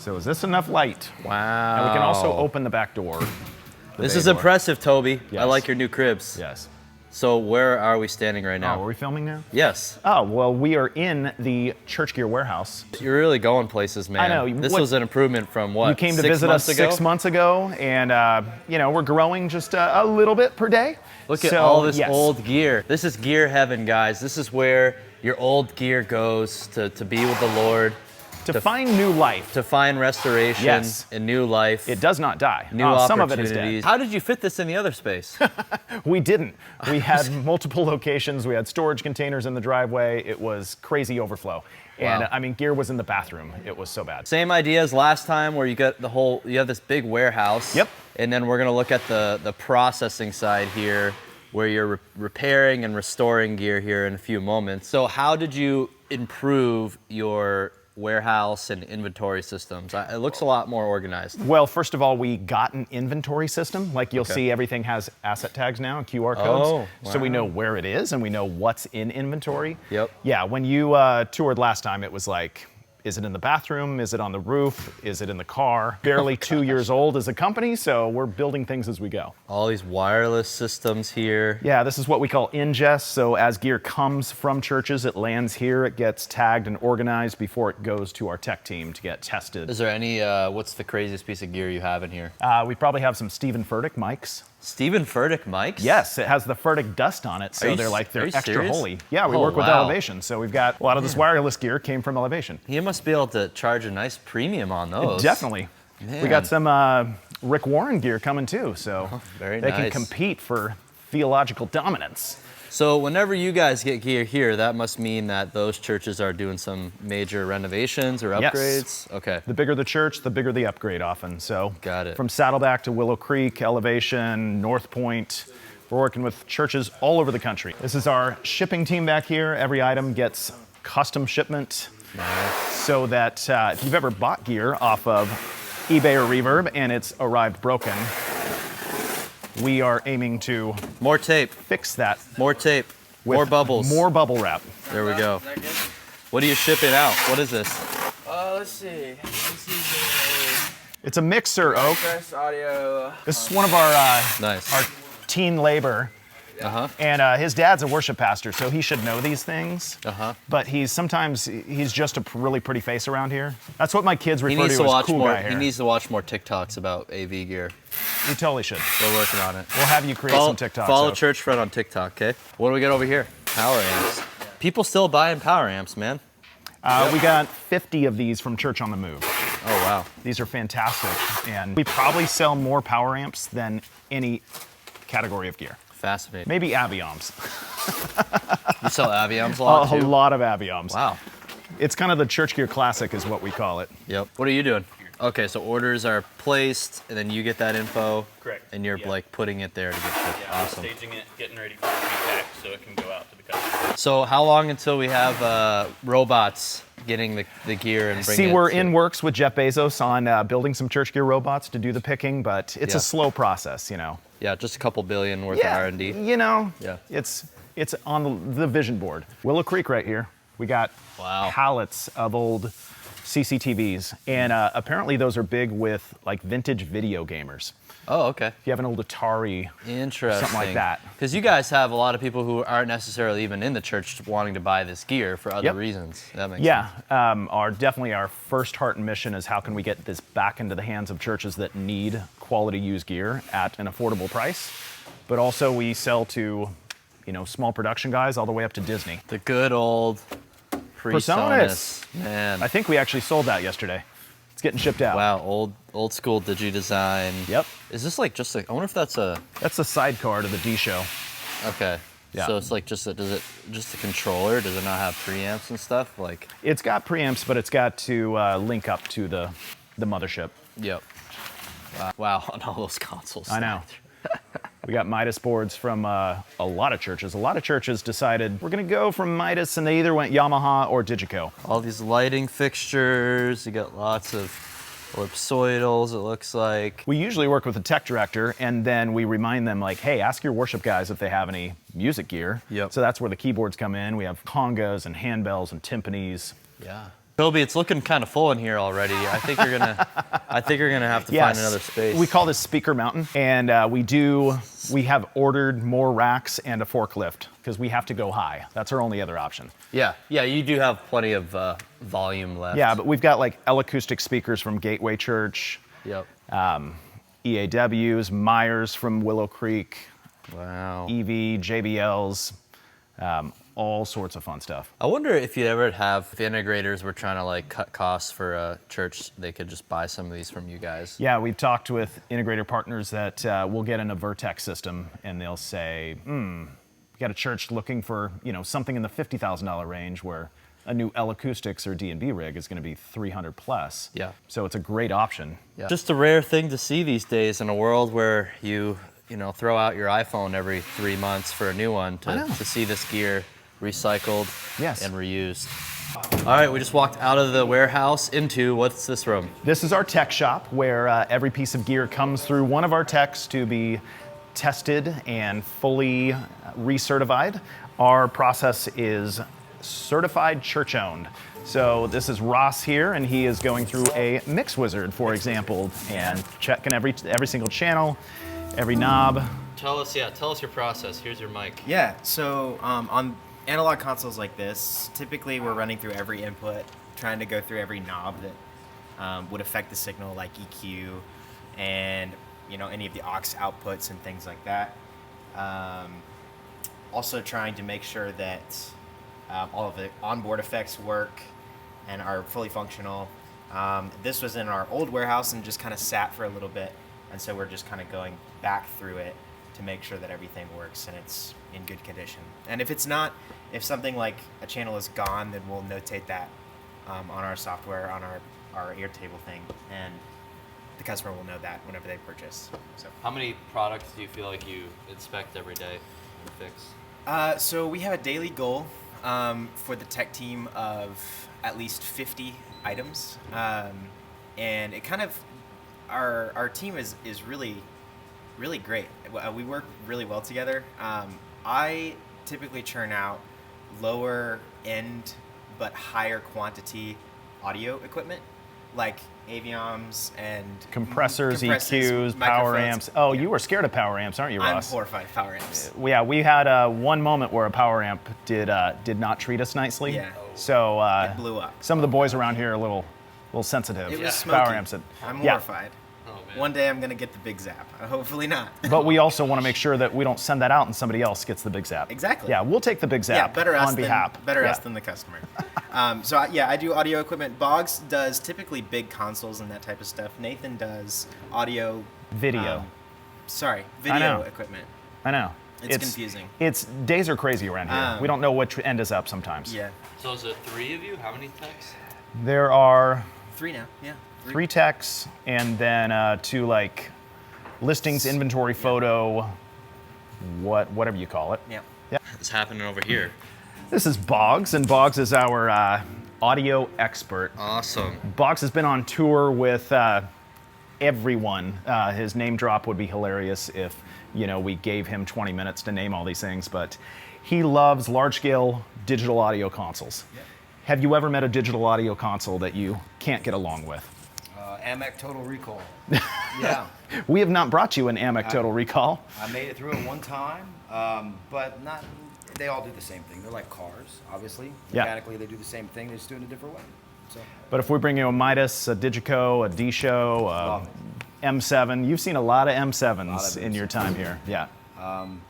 So is this enough light? Wow. And we can also open the back door. This is impressive, Toby. Yes. I like your new cribs. Yes. So where are we standing right now? Oh, are we filming now? Yes. Oh, well, we are in the church gear warehouse. You're really going places, man. I know. This was an improvement from what? You came to visit us 6 months ago, and you know, we're growing just a little bit per day. Look at all this old gear. This is gear heaven, guys. This is where your old gear goes to be with the Lord. To find new life. To find restoration and new life. It does not die. New opportunities. Some of it is dead. How did you fit this in the other space? We didn't. We had multiple locations. We had storage containers in the driveway. It was crazy overflow. And Wow. I mean, gear was in the bathroom. It was so bad. Same idea as last time where you got you have this big warehouse. Yep. And then we're gonna look at the processing side here where you're repairing and restoring gear here in a few moments. So how did you improve your warehouse and inventory systems? It looks a lot more organized. Well, first of all, we got an inventory system. Like you'll see, everything has asset tags now and QR codes. Oh, So we wow. know where it is and we know what's in inventory. Yep. Yeah, when you toured last time, it was like, is it in the bathroom? Is it on the roof? Is it in the car? Barely 2 years old as a company, so we're building things as we go. All these wireless systems here. Yeah, this is what we call ingest. So as gear comes from churches, it lands here, it gets tagged and organized before it goes to our tech team to get tested. Is there any, what's the craziest piece of gear you have in here? We probably have some Stephen Furtick mics. Stephen Furtick mics? Yes, it has the Furtick dust on it, so they're extra serious? holy. Yeah, we Oh, work with wow. Elevation, so we've got a lot of this wireless gear came from Elevation. You must be able to charge a nice premium on those. Definitely. Man. We got some Rick Warren gear coming too, so very they can nice. compete for theological dominance. So whenever you guys get gear here, that must mean that those churches are doing some major renovations or upgrades? Yes. Okay. The bigger the church, the bigger the upgrade often. So Got it. From Saddleback to Willow Creek, Elevation, North Point, we're working with churches all over the country. This is our shipping team back here. Every item gets custom shipment. Nice. So that if you've ever bought gear off of eBay or Reverb and it's arrived broken, we are aiming to More tape. fix that More tape. with More bubbles. More bubble wrap. There we go. Is that good? What are you shipping out? What is this? Let's see. This is It's a mixer, a Oak. Press Audio. This is one of our Nice. teen labor. Uh-huh. And his dad's a worship pastor, so he should know these things. Uh-huh. But sometimes he's just a really pretty face around here. That's what my kids He refer needs to to as watch cool more. guy hair. He needs to watch more TikToks about AV gear. You totally should. We're working on it. We'll have you create some TikToks. Follow Oak. Churchfront on TikTok, okay? What do we got over here? Power amps. People still buying power amps, man. We got 50 of these from Church on the Move. Oh wow. These are fantastic, and we probably sell more power amps than any category of gear. Fascinating. Maybe Avioms. You sell Avioms a lot A too? lot of Avioms. Wow. It's kind of the church gear classic is what we call it. Yep. What are you doing? Okay, so orders are placed, and then you get that info. Correct. And you're Yeah. like putting it there to get shipped. Yeah, Awesome. staging it, getting ready for it to be packed so it can go out to the customer. So how long until we have robots getting the gear and bringing See, it? we're to- in works with Jeff Bezos on building some church gear robots to do the picking, but it's Yeah. a slow process, you know. Yeah, just a couple billion worth of R&D. You know, Yeah. it's on the vision board. Willow Creek right here. We got Wow. pallets of old CCTVs, and apparently those are big with like vintage video gamers. Oh, okay. If you have an old Atari, Interesting. something like that. Because you guys have a lot of people who aren't necessarily even in the church wanting to buy this gear for other Yep. reasons. That makes yeah, sense. definitely our first heart and mission is how can we get this back into the hands of churches that need quality used gear at an affordable price, but also we sell to, you know, small production guys all the way up to Disney. The good old PreSonus. Man. I think we actually sold that yesterday. It's getting shipped out. Wow, old school digi-design. Yep. Is this like just a, I wonder if that's a, That's the sidecar to the D show. okay. Yeah. So it's like just a, just a controller? Does it not have preamps and stuff? Like, It's got preamps, but it's got to link up to the mothership. yep. Wow, on all those consoles. I know. We got Midas boards from a lot of churches. A lot of churches decided we're going to go from Midas, and they either went Yamaha or Digico. All these lighting fixtures. You got lots of ellipsoidals, it looks like. We usually work with the tech director, and then we remind them, like, hey, ask your worship guys if they have any music gear. Yep. So that's where the keyboards come in. We have congas and handbells and timpanis. Yeah. Toby, it's looking kind of full in here already. I think you're gonna have to find another space. We call this Speaker Mountain, and we have ordered more racks and a forklift because we have to go high. That's our only other option. Yeah, you do have plenty of volume left. Yeah, but we've got like L-acoustic speakers from Gateway Church, Yep. EAWs, Myers from Willow Creek, Wow. EV, JBLs, all sorts of fun stuff. I wonder if you ever have, if integrators were trying to like cut costs for a church, they could just buy some of these from you guys. Yeah, we've talked with integrator partners that we'll get in a Vertex system, and they'll say, we got a church looking for something in the $50,000 range where a new L-acoustics or D&B rig is going to be 300 plus. Yeah. So it's a great option. Yeah. Just a rare thing to see these days in a world where you throw out your iPhone every 3 months for a new one to see this gear recycled and reused. All right, we just walked out of the warehouse into, what's this room? This is our tech shop where every piece of gear comes through one of our techs to be tested and fully recertified. Our process is certified church owned. So this is Ross here, and he is going through a Mix Wizard, for example, and checking every single channel, every knob. Tell us your process. Here's your mic. Yeah, so on analog consoles like this, typically we're running through every input, trying to go through every knob that would affect the signal, like EQ and any of the aux outputs and things like that. Also trying to make sure that all of the onboard effects work and are fully functional. This was in our old warehouse and just kind of sat for a little bit, and so we're just kind of going back through it to make sure that everything works and it's in good condition. And if it's not, if something like a channel is gone, then we'll notate that on our software, on our Airtable thing, and the customer will know that whenever they purchase. So How many products do you feel like you inspect every day and fix? So we have a daily goal for the tech team of at least 50 items, and it kind of our team is really great. We work really well together. I typically churn out lower end but higher quantity audio equipment, like Avioms and Compressors, EQs, power microphones. amps. Oh, you were scared of power amps, aren't you, I'm Ross? horrified of power amps. Yeah, we had one moment where a power amp did not treat us nicely. Yeah. So It blew up. some of the boys around here are a little sensitive. It was Power smoky. amps. I'm Yeah. horrified. Oh, man. One day I'm gonna get the big zap. Hopefully not. But we also want to make sure that we don't send that out and somebody else gets the big zap. Exactly. Yeah, we'll take the big Yeah, zap better us on behalf. Better Yeah. us than the customer. I do audio equipment. Boggs does typically big consoles and that type of stuff. Nathan does audio. Video. Video equipment. I know. It's confusing. It's days are crazy around here. We don't know which end is up sometimes. Yeah. So is it 3 of you? How many techs? There are 3 now. Yeah. 3 techs and then 2 like listings, inventory, photo, whatever you call it. Yeah. What's happening over here? This is Boggs, and Boggs is our audio expert. Awesome. Boggs has been on tour with everyone. His name drop would be hilarious if we gave him 20 minutes to name all these things, but he loves large-scale digital audio consoles. Yep. Have you ever met a digital audio console that you can't get along with? AMEC Total Recall. Yeah, We have not brought you an AMEC Total Recall. I made it through it one time, but not. They all do the same thing. They're like cars, obviously. Yeah. Mechanically, they do the same thing. They just do it in a different way. So But if we bring you a Midas, a Digico, a D-Show, Love M7, you've seen a lot of M7s Lot of in your M7s. time here. Yeah.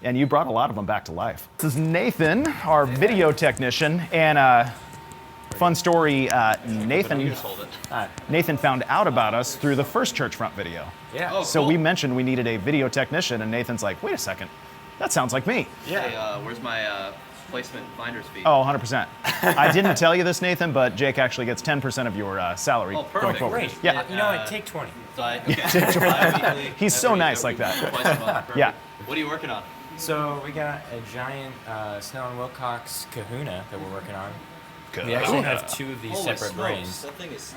And you brought a lot of them back to life. This is Nathan, our video technician, and fun story, Nathan found out about us through the first Churchfront video. Yeah. Oh, So cool. we mentioned we needed a video technician, and Nathan's like, wait a second, that sounds like me. Hey, where's my placement finder's fee? Oh, 100%. I didn't tell you this, Nathan, but Jake actually gets 10% of your salary Oh, going perfect. forward. Great. Yeah. You know what? Take 20. So bi-weekly, He's so nice like that. Twice a month. Perfect. Yeah. What are you working on? So we got a giant Snell and Wilcox Kahuna that we're working on. Good. We actually have 2 of these Holy separate smokes, brains. That thing is.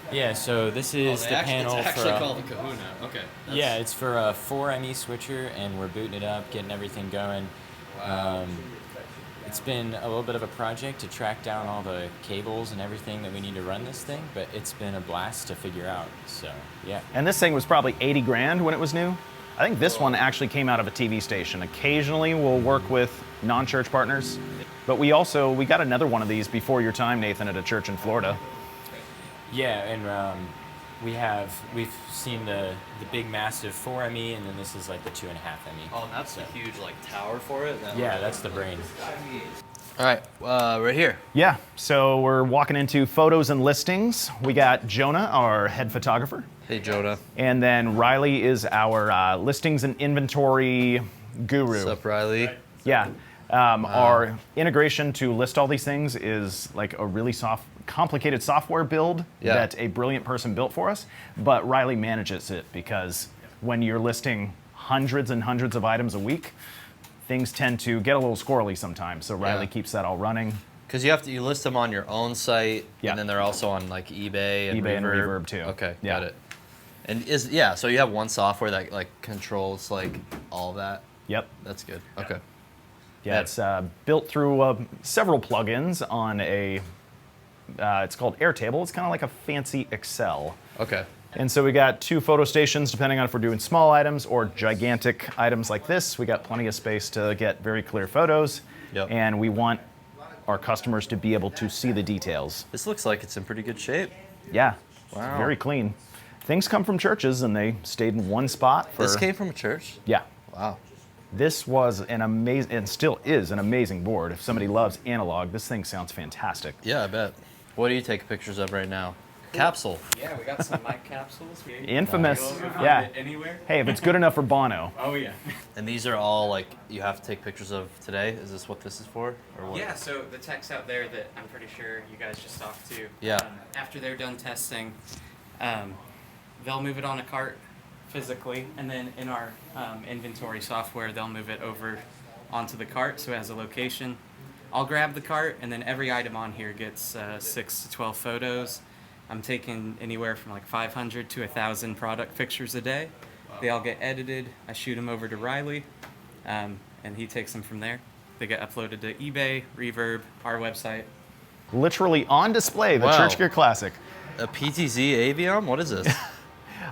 Yeah. So this is the panel It's actually for. called the Kahuna. Okay. Yeah, it's for a 4ME switcher, and we're booting it up, getting everything going. It's been a little bit of a project to track down all the cables and everything that we need to run this thing, but it's been a blast to figure out. So, yeah. And this thing was probably 80 grand when it was new. I think this one actually came out of a TV station. Occasionally we'll work with non-church partners, but we got another one of these before your time, Nathan, at a church in Florida. Yeah, and we've seen the big massive 4 ME, and then this is like the 2.5 ME. Oh, and that's the huge like tower for it. Yeah, that's the brain. All right, right here. Yeah, so we're walking into photos and listings. We got Jonah, our head photographer. Hey, Jonah. And then Riley is our listings and inventory guru. What's up, Riley? Yeah. Our integration to list all these things is like a really complicated software build that a brilliant person built for us, but Riley manages it because when you're listing hundreds and hundreds of items a week, things tend to get a little squirrely sometimes. So Riley keeps that all running. Because you list them on your own site, and then they're also on like eBay and eBay Reverb. and Reverb too. Okay, Yeah. got it. And so you have one software that like controls like all of that. Yep. That's good. Okay. Yeah, it's built through several plugins on it's called Airtable. It's kind of like a fancy Excel. Okay. And so we got 2 photo stations, depending on if we're doing small items or gigantic items like this. We got plenty of space to get very clear photos. Yep. And we want our customers to be able to see the details. This looks like it's in pretty good shape. Yeah, Wow. very clean. Things come from churches, and they stayed in one spot for... This came from a church? Yeah. Wow. This was an amazing, and still is an amazing board. If somebody loves analog, this thing sounds fantastic. Yeah, I bet. What do you take pictures of right now? Capsule. Yeah, we got some mic capsules. Infamous, You'll find yeah. it anywhere. Hey, if it's good enough for Bono. Oh yeah. And these are all like you have to take pictures of today? Is this what this is for? Or what? Yeah, so the techs out there that I'm pretty sure you guys just talked to. Yeah. After they're done testing, they'll move it on a cart physically, and then in our inventory software, they'll move it over onto the cart so it has a location. I'll grab the cart, and then every item on here gets 6 to 12 photos. I'm taking anywhere from like 500 to 1,000 product pictures a day. They all get edited. I shoot them over to Riley, and he takes them from there. They get uploaded to eBay, Reverb, our website. Literally on display, the Wow. Church Gear Classic. A PTZ Aviom? What is this?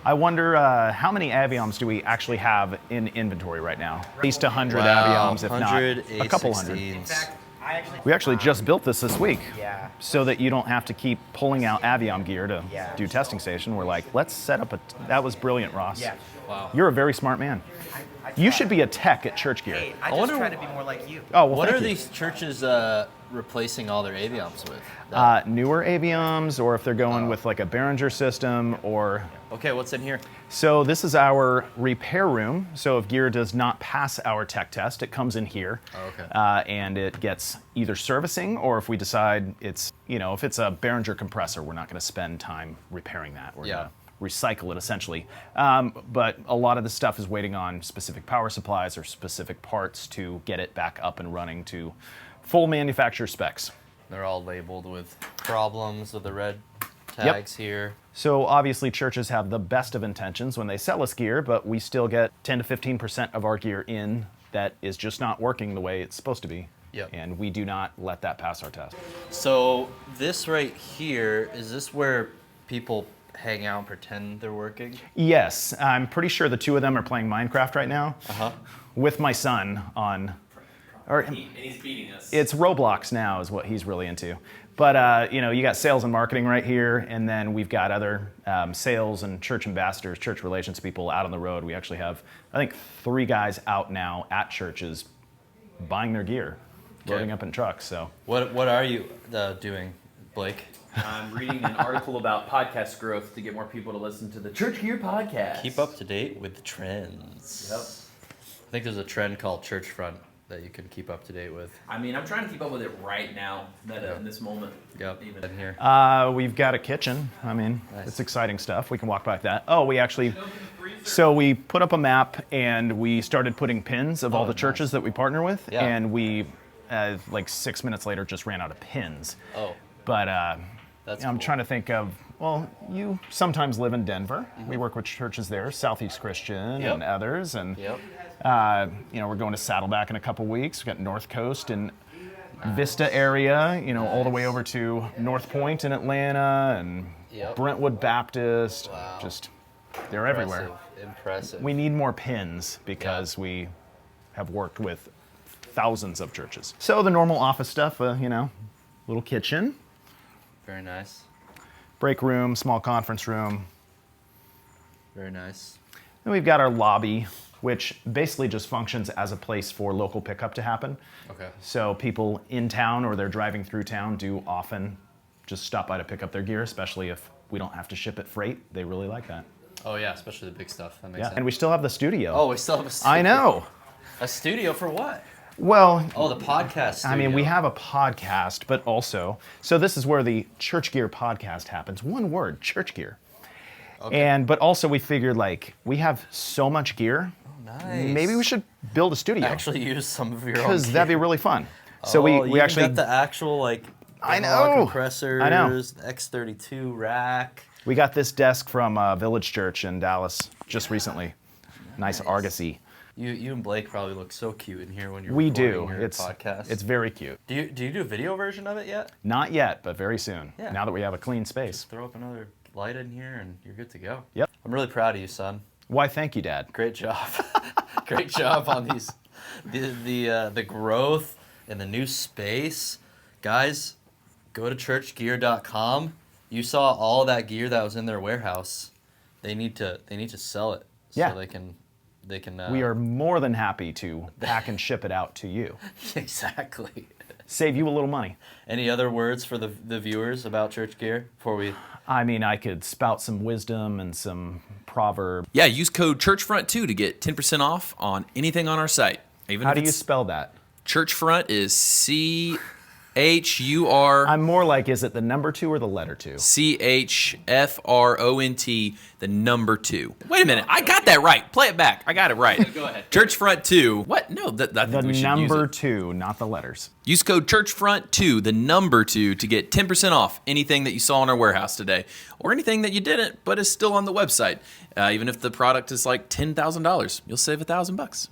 I wonder how many Avioms do we actually have in inventory right now? At least 100 Wow, Avioms, if 100 not a couple hundred. A16s. We actually just built this week. Yeah. So that you don't have to keep pulling out Aviom gear to Yeah. do testing station. We're like, let's set up that was brilliant, Ross. Yeah. Wow. You're a very smart man. You should be a tech at Church Gear. Hey, I I just wonder- try to be more like you. Oh, well, What thank are you. these churches replacing all their Avioms with? Newer Avioms, or if they're going with like a Behringer system, or... Okay, what's in here? So this is our repair room. So if gear does not pass our tech test, it comes in here. Oh, okay. And it gets either servicing, or if we decide it's, if it's a Behringer compressor, we're not going to spend time repairing that. We're going to recycle it essentially. But a lot of the stuff is waiting on specific power supplies or specific parts to get it back up and running to full manufacturer specs. They're all labeled with problems with the red tags here. So obviously churches have the best of intentions when they sell us gear, but we still get 10 to 15% of our gear in that is just not working the way it's supposed to be. Yep. And we do not let that pass our test. So this right here, is this where people hang out and pretend they're working? Yes, I'm pretty sure the 2 of them are playing Minecraft right now with my son on... And he's beating us. It's Roblox now is what he's really into. But, you got sales and marketing right here, and then we've got other sales and church ambassadors, church relations people out on the road. We actually have, I think, 3 guys out now at churches buying their gear, loading up in trucks. So What are you doing, Blake? I'm reading an article about podcast growth to get more people to listen to the Church Gear podcast. Keep up to date with trends. Yep. I think there's a trend called Churchfront that you can keep up to date with. I mean, I'm trying to keep up with it right now, in this moment. Yep, Even in here. we've got a kitchen. I mean, Nice. it's exciting stuff. We can walk by that. Oh, so we put up a map and we started putting pins of all the churches that we partner with. Yeah. And we, like 6 minutes later, just ran out of pins. Oh, But that's I'm cool. trying to think of, you sometimes live in Denver. We work with churches there, Southeast Christian Yep. and others. And, Yep. we're going to Saddleback in a couple weeks. We've got North Coast in Vista area, all the way over to North Point in Atlanta and Yep. Brentwood Baptist. Wow. Just, they're everywhere. Impressive. We need more pins because we have worked with thousands of churches. So the normal office stuff, little kitchen, Very nice. break room, small conference room. Very nice. Then we've got our lobby, which basically just functions as a place for local pickup to happen. Okay. So people in town or they're driving through town do often just stop by to pick up their gear, especially if we don't have to ship it freight. They really like that. Oh yeah, especially the big stuff. That makes sense. And we still have the studio. Oh, we still have a studio. I know. A studio for what? Well, Oh, the podcast studio. I mean, we have a podcast, but also, so this is where the Church Gear podcast happens. One word, Church Gear. Okay. But also we figured we have so much gear. Nice. Maybe we should build a studio. actually use some of your own. Because that'd be really fun. So you we actually got the actual I analog know. compressors, I know. the X32 rack. we got this desk from Village Church in Dallas just recently. Nice Argosy. You and Blake probably look so cute in here when you're We recording do. your It's podcast. It's very cute. Do you do a video version of it yet? Not yet, but very soon. Yeah. Now that we have a clean space. Throw up another light in here and you're good to go. Yep. I'm really proud of you, son. Why, thank you, Dad. Great job. Great job on the growth and the new space. Guys, go to churchgear.com. You saw all that gear that was in their warehouse. They need to sell it so Yeah. they can We are more than happy to pack and ship it out to you. Exactly. Save you a little money. Any other words for the viewers about Church Gear before we I mean, I could spout some wisdom and some proverb. Yeah, use code Churchfront2 to get 10% off on anything on our site. Even How if do you it's spell that? Churchfront is CHUR. I'm more like, is it the number 2 or the letter 2? CHFRONT, the number 2. Wait a minute, I got that right. Play it back. I got it right. Go ahead. Churchfront 2. What? No, I think The we should number use it. 2, not the letters. Use code Churchfront2, the number 2, to get 10% off anything that you saw in our warehouse today, or anything that you didn't but is still on the website. Even if the product is like $10,000, you'll save $1,000.